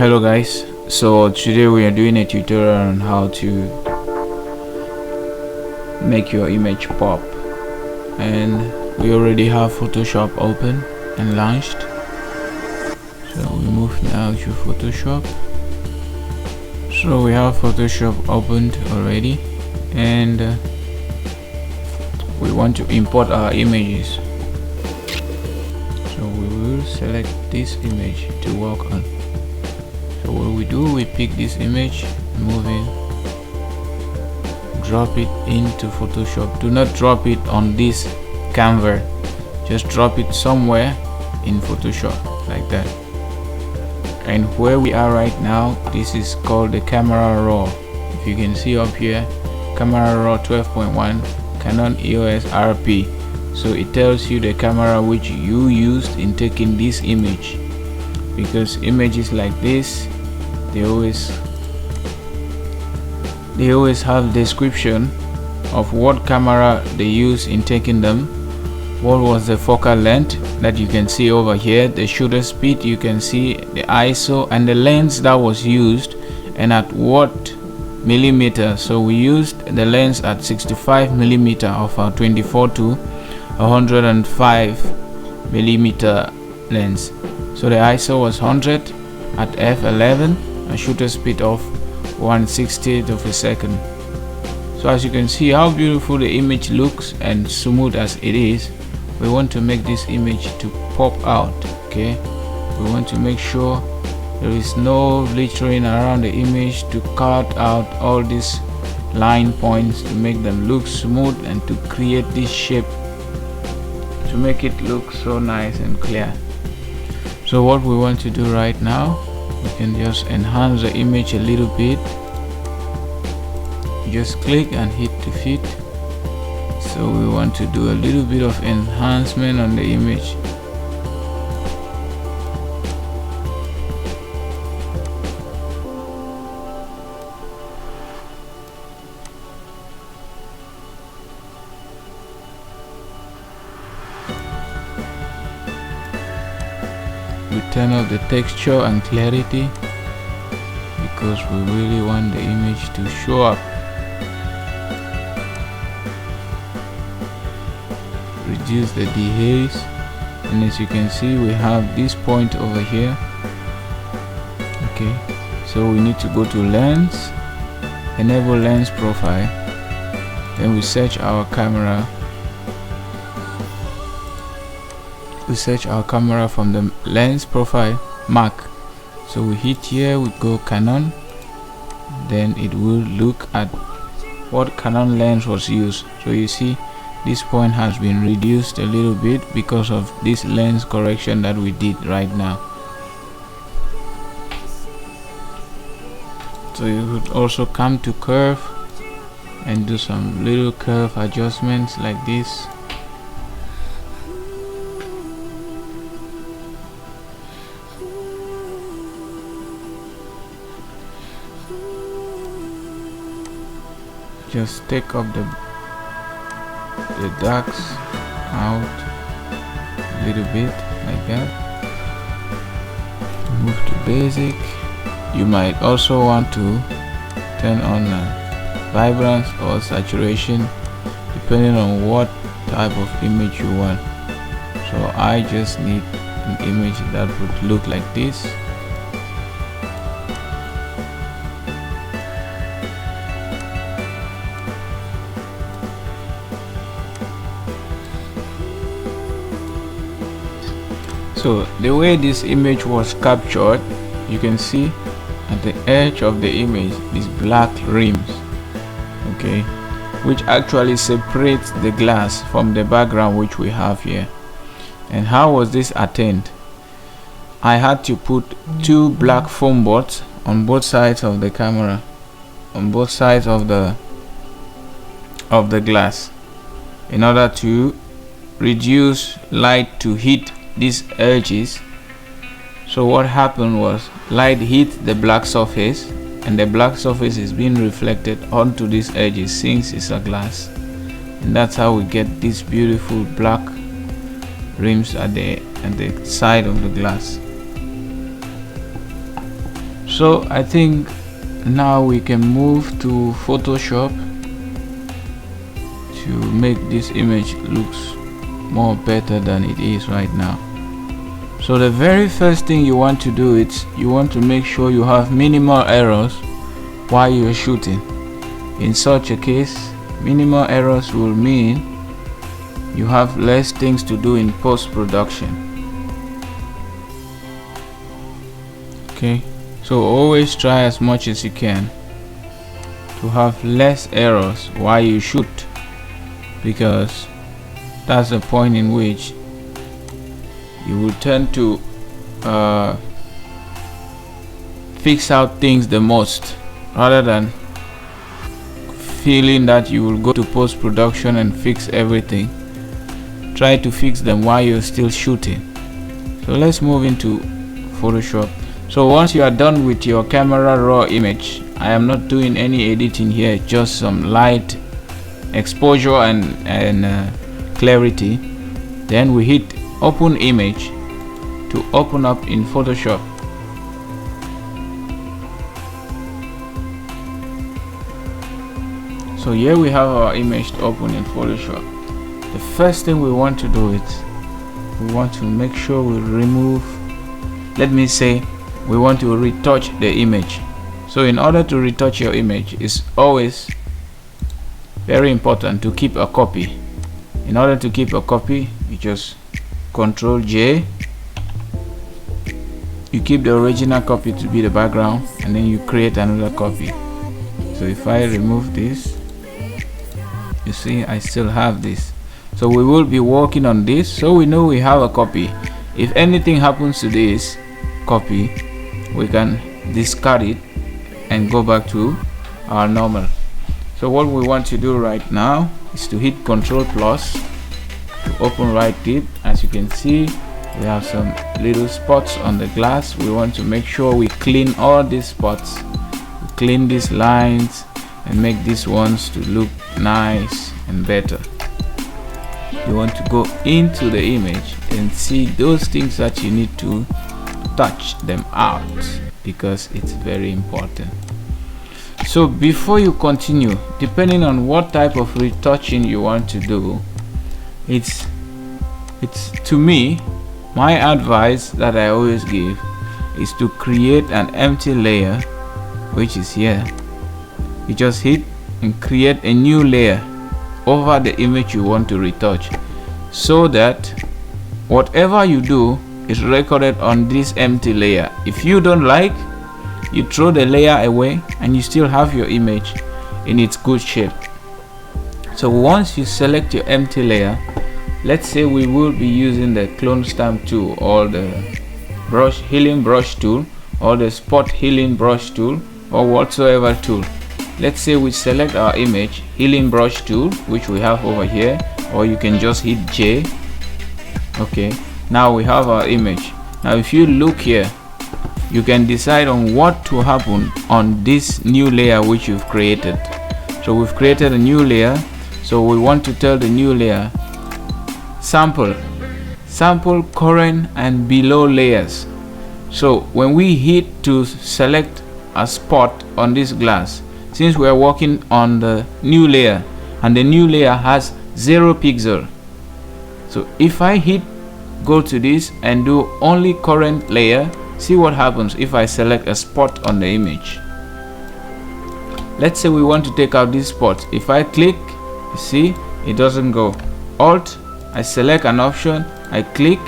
Hello guys, so today we are doing a tutorial on how to make your image pop, and we already have Photoshop open and launched. So we move now to Photoshop. So we have Photoshop opened already, and we want to import our images. So we will select this image to work on. So what we do, we pick this image, move it, drop it into Photoshop. Do not drop it on this canvas, just drop it somewhere in Photoshop like that. And where we are right now, this is called the camera raw. If you can see up here, camera raw 12.1 Canon EOS RP. So it tells you the camera which you used in taking this image, because images like this, they always have description of what camera they use in taking them, what was the focal length that you can see over here, the shutter speed, you can see the ISO, and the lens that was used and at what millimeter. So we used the lens at 65 millimeter of our 24 to 105 millimeter lens. So the ISO was 100 at f11, a shutter speed of 1/60th of a second. So as you can see how beautiful the image looks and smooth as it is, we want to make this image to pop out. Okay, we want to make sure there is no glittering around the image to cut out all these line points to make them look smooth and to create this shape to make it look so nice and clear. So what we want to do right now, we can just enhance the image a little bit. Just click and hit to fit. So we want to do a little bit of enhancement on the image. We turn off the texture and clarity because we really want the image to show up. Reduce the dehaze, and as you can see we have this point over here. Okay, so we need to go to lens, enable lens profile, then we search our camera. We search our camera from the lens profile mark. So we hit here, we go Canon, then it will look at what Canon lens was used. So you see this point has been reduced a little bit because of this lens correction that we did right now. So you would also come to curve and do some little curve adjustments like this. Just take up the darks out a little bit like that. Move to basic. You might also want to turn on vibrance or saturation depending on what type of image you want. So I just need an image that would look like this. So the way this image was captured, you can see at the edge of the image these black rims, okay, which actually separates the glass from the background which we have here. And how was this attained? I had to put two black foam boards on both sides of the camera, on both sides of the glass, in order to reduce light to hit these edges. So what happened was light hit the black surface, and the black surface is being reflected onto these edges since it's a glass, and that's how we get these beautiful black rims at the side of the glass. So I think now we can move to Photoshop to make this image looks more better than it is right now. So the very first thing you want to do is you want to make sure you have minimal errors while you're shooting. In such a case, minimal errors will mean you have less things to do in post-production. Okay, so always try as much as you can to have less errors while you shoot, because that's the point in which you will tend to fix out things the most, rather than feeling that you will go to post-production and fix everything. Try to fix them while you're still shooting. So let's move into Photoshop. So once you are done with your camera raw image, I am not doing any editing here, just some light exposure and clarity. Then we hit open image to open up in Photoshop. So here we have our image to open in Photoshop. The first thing we want to do is we want to make sure we remove, let me say we want to retouch the image. So in order to retouch your image, it's always very important to keep a copy. In order to keep a copy, you just Ctrl J, you keep the original copy to be the background, and then you create another copy. So if I remove this, you see I still have this. So we will be working on this, so we know we have a copy. If anything happens to this copy, we can discard it and go back to our normal. So what we want to do right now is to hit Ctrl plus to open right clip. As you can see, we have some little spots on the glass. We want to make sure we clean all these spots, we clean these lines and make these ones to look nice and better. You want to go into the image and see those things that you need to touch them out, because it's very important. So before you continue, depending on what type of retouching you want to do, it's to me, my advice that I always give is to create an empty layer, which is here. You just hit and create a new layer over the image you want to retouch, so that whatever you do is recorded on this empty layer. If you don't like, you throw the layer away and you still have your image in its good shape. So once you select your empty layer, let's say we will be using the clone stamp tool or the healing brush tool or the spot healing brush tool or whatsoever tool. Let's say we select our image, healing brush tool, which we have over here, or you can just hit J. Okay, now we have our image. Now if you look here, you can decide on what to happen on this new layer which you've created. So we've created a new layer, so we want to tell the new layer sample current and below layers. So when we hit to select a spot on this glass, since we are working on the new layer and the new layer has 0 pixel, so if I hit go to this and do only current layer, see what happens if I select a spot on the image. Let's say we want to take out this spot. If I click, you see it doesn't go. Alt, I select an option, I click,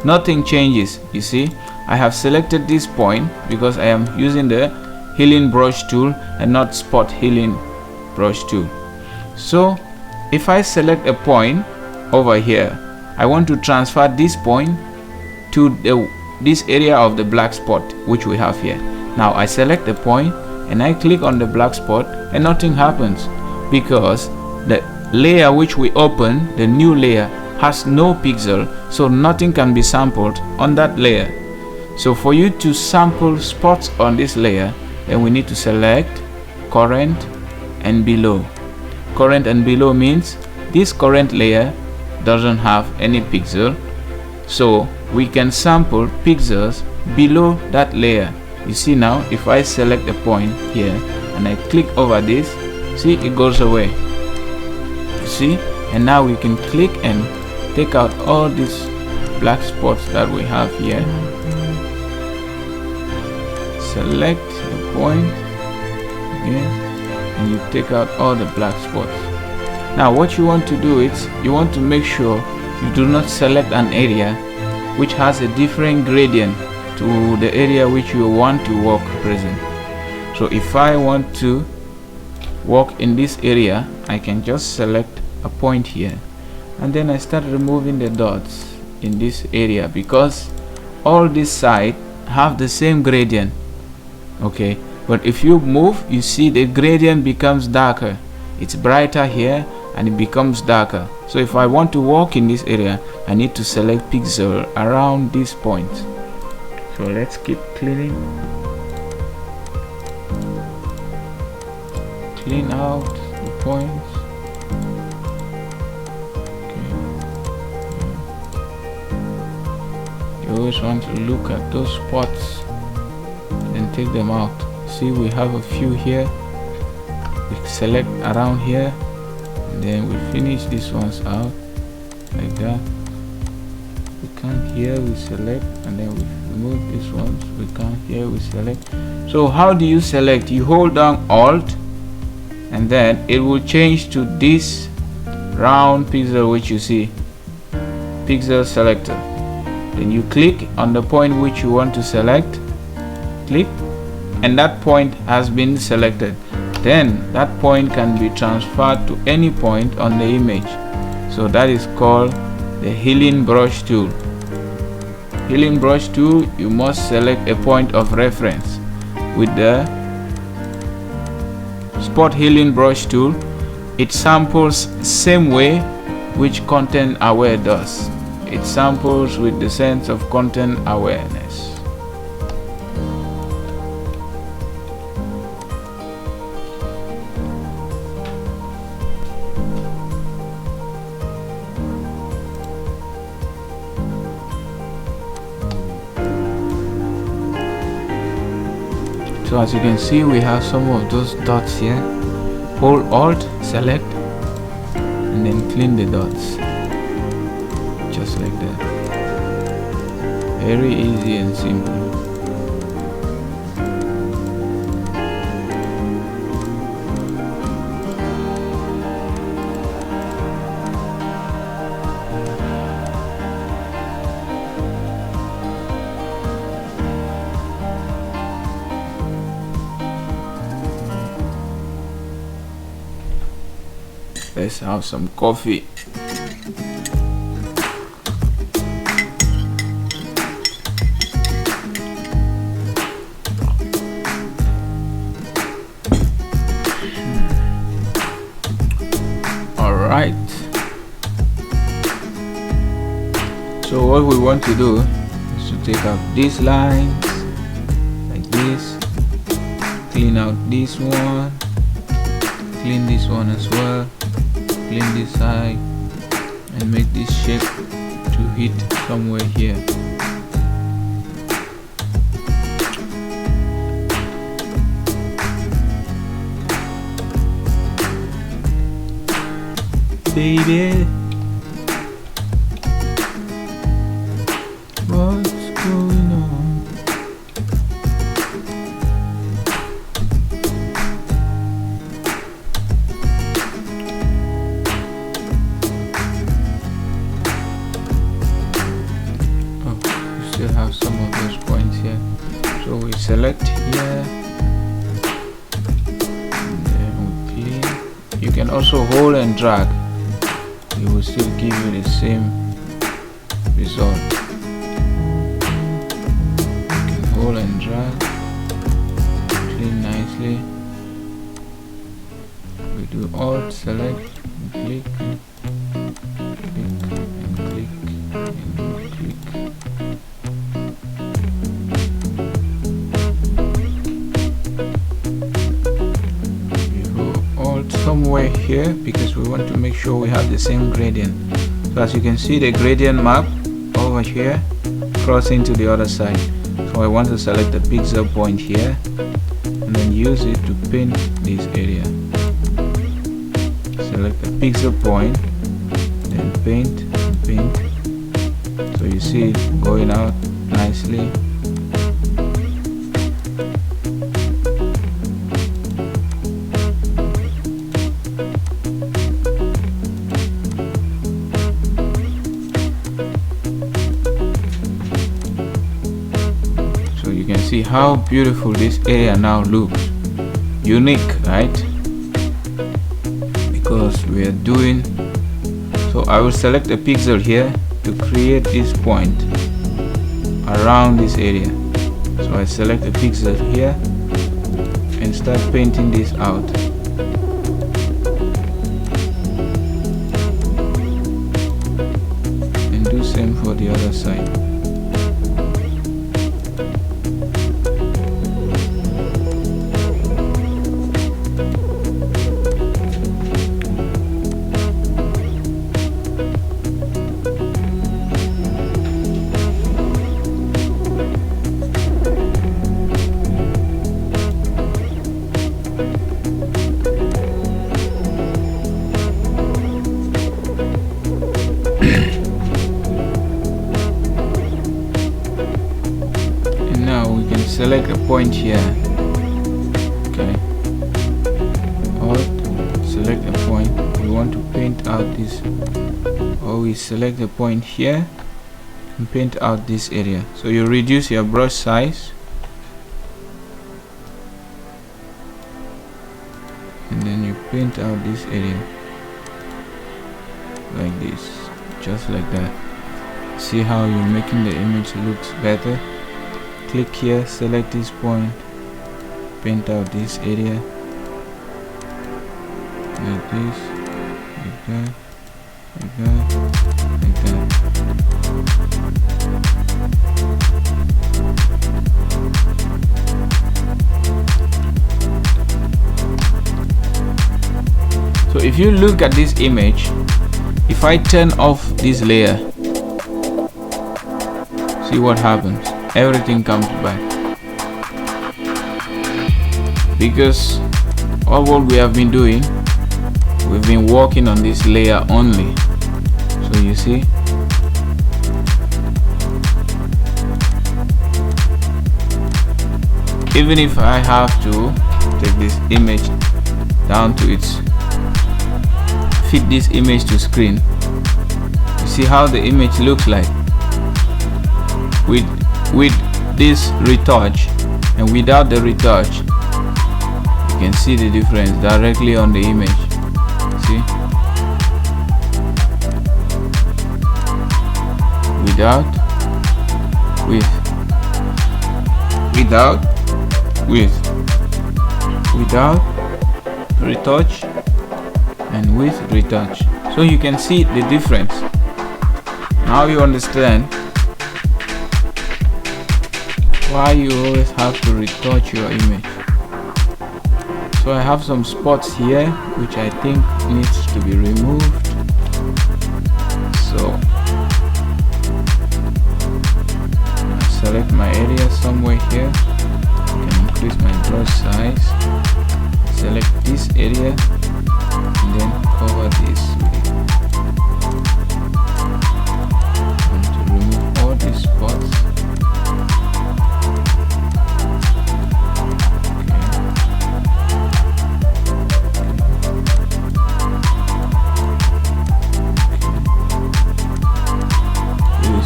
nothing changes. You see I have selected this point because I am using the healing brush tool and not spot healing brush tool. So if I select a point over here, I want to transfer this point to this area of the black spot which we have here. Now I select the point and I click on the black spot and nothing happens, because the layer which we open, the new layer, has no pixel, so nothing can be sampled on that layer. So for you to sample spots on this layer, then we need to select current and below. Current and below means this current layer doesn't have any pixel, so we can sample pixels below that layer. You see now, if I select a point here and I click over this, see, it goes away. You see? And now we can click and take out all these black spots that we have here. Select the point again, and you take out all the black spots. Now what you want to do is, you want to make sure you do not select an area which has a different gradient to the area which you want to work present. So if I want to work in this area, I can just select a point here, and then I start removing the dots in this area, because all these sides have the same gradient. Okay, but if you move, you see the gradient becomes darker. It's brighter here and it becomes darker. So if I want to walk in this area, I need to select pixel around this point. So let's keep cleaning. Clean out the points. Okay. You always want to look at those spots and take them out. See, we have a few here. We select around here, and then we finish these ones out like that. We come here, we select, and then we remove these ones. We come here, we select. So how do you select? You hold down Alt, and then it will change to this round pixel which you see, pixel selector. Then you click on the point which you want to select, click, and that point has been selected. Then that point can be transferred to any point on the image. So that is called the healing brush tool. Healing brush tool, you must select a point of reference. With the spot healing brush tool, it samples same way which content aware does. It samples with the sense of content awareness. So as you can see, we have some of those dots here. Hold Alt, select, and then clean the dots. Just like that. Very easy and simple. Let's have some coffee. All right. So what we want to do is to take out these lines like this, clean out this one, clean this one as well, clean this side, and make this shape to hit somewhere here. Baby, what's going on? Oh, we still have some of those points here. So we select here, and then we clean. You can also hold and drag. It will still give you the same result. You can hold and drag, clean nicely. We do Alt, select, and click, and click, and click. Somewhere here, because we want to make sure we have the same gradient. So as you can see, the gradient map over here crossing to the other side. So I want to select the pixel point here and then use it to paint this area. Select the pixel point, then paint. So you see it going out nicely. So you can see how beautiful this area now looks. Unique, right? Because we are doing, so I will select a pixel here to create this point around this area. So I select a pixel here and start painting this out. And do same for the other side. Select a point here, okay, or select a point we want to paint out this, or we select a point here and paint out this area. So you reduce your brush size and then you paint out this area like this, just like that. See how you're making the image looks better. Click here, select this point, paint out this area like this, like that, like that, like that. So if you look at this image, if I turn off this layer, see what happens. Everything comes back, because all what we have been doing, we've been working on this layer only. So you see, even if I have to take this image down to its, fit this image to screen, you see how the image looks like with this retouch and without the retouch. You can see the difference directly on the image. See, without, with, without, with, without retouch and with retouch. So you can see the difference. Now you understand why you always have to retouch your image. So I have some spots here which I think needs to be removed. So I select my area somewhere here. I can increase my brush size. Select this area and then cover this with it. I want to remove all these spots.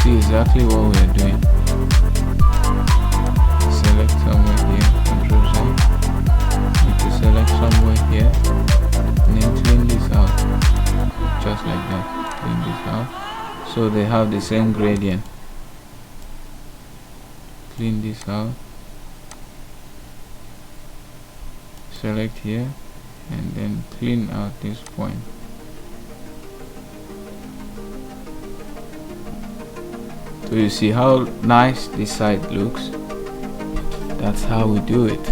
See exactly what we are doing. Select somewhere here, Ctrl Z. Need to select somewhere here and then clean this out, just like that. Clean this out so they have the same gradient. Clean this out. Select here and then clean out this point. So you see how nice this side looks. That's how we do it.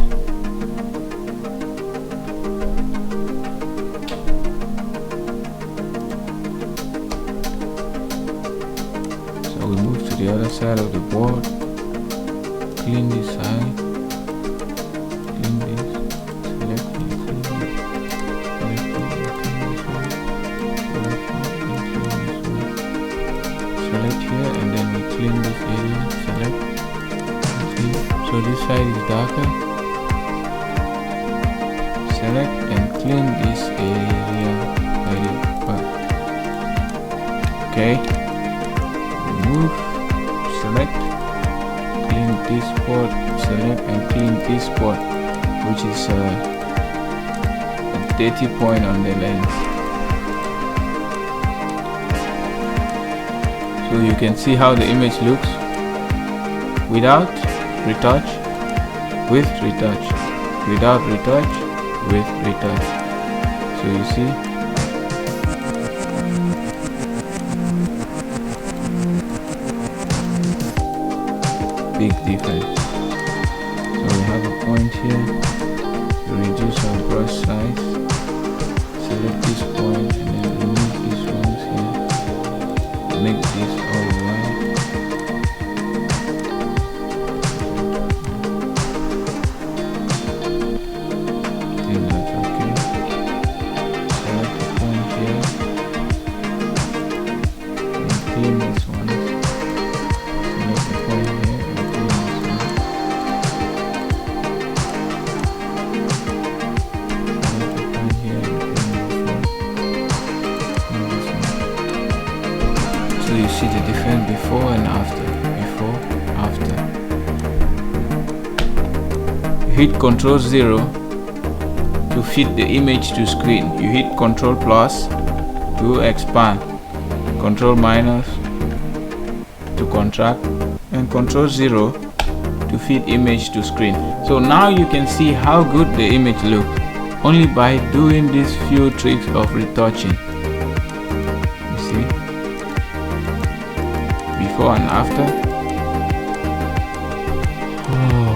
So we move to the other side of the board. clean this side, clean this, select this, select here, and then we clean this area, select, so this side is darker, select and clean this area very well. Okay, remove, select, clean this spot, select and clean this spot, which is a dirty point on the lens. So you can see how the image looks without retouch, with retouch, without retouch, with retouch. So you see, big difference. So we have a point here, reduce our brush size, select this point and then remove these ones here, make this all white. I think that's okay. Select the point here and clean this one. Select the point here. So you see the difference before and after, before, after. You hit Ctrl 0 to fit the image to screen. You hit Ctrl plus to expand, Ctrl minus to contract, and Ctrl 0 to fit image to screen. So now you can see how good the image looks only by doing these few tricks of retouching. You see? Before and after. Oh,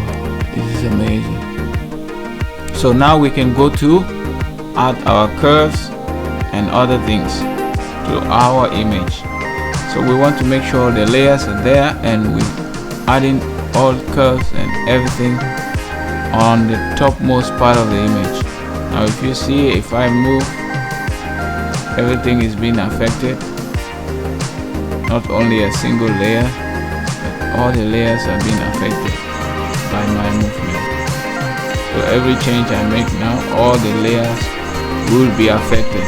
this is amazing. So now we can go to add our curves and other things to our image. So we want to make sure the layers are there, and we're adding all curves and everything on the topmost part of the image. Now if you see, if I move, everything is being affected. Not only a single layer, but all the layers are being affected by my movement. So every change I make now, all the layers will be affected.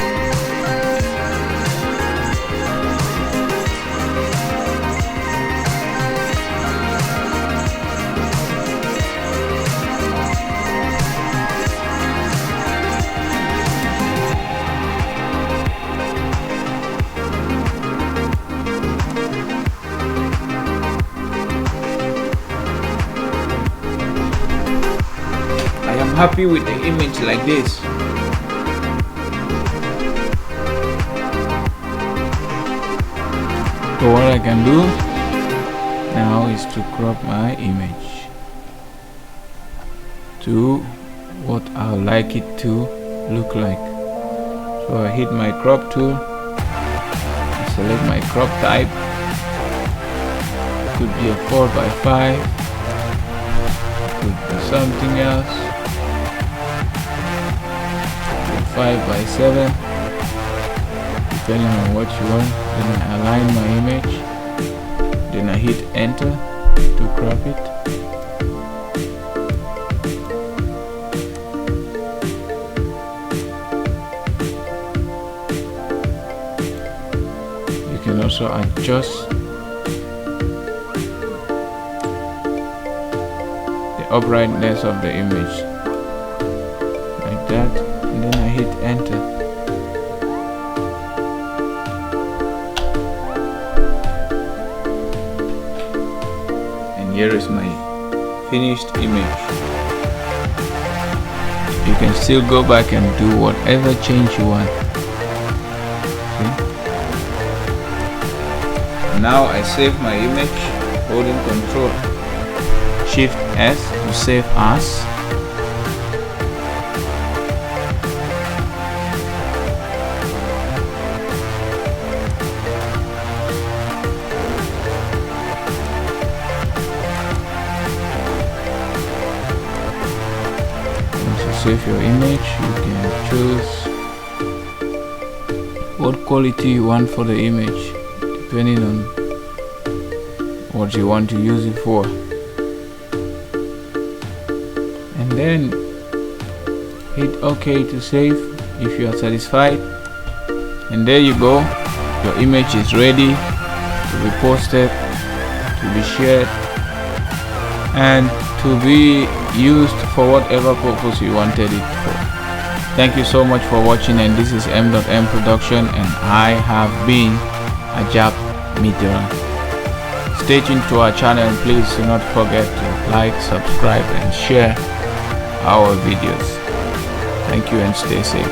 I'm happy with the image like this. So what I can do now is to crop my image to what I would like it to look like. So I hit my crop tool, I select my crop type. It could be a 4x5, it could be something else. 5x7, depending on what you want. Then I align my image, then I hit enter to crop it. You can also adjust the uprightness of the image like that. And then I hit enter. And here is my finished image. You can still go back and do whatever change you want. See? Now I save my image holding Ctrl Shift S to save as. save your image, you can choose what quality you want for the image depending on what you want to use it for, and then hit OK to save if you are satisfied. And there you go, your image is ready to be posted, to be shared, and to be used for whatever purpose you wanted it for. Thank you so much for watching, and this is M.M Production, and I have been Ajab Midra. Stay tuned to our channel, and please do not forget to like, subscribe and share our videos. Thank you and stay safe.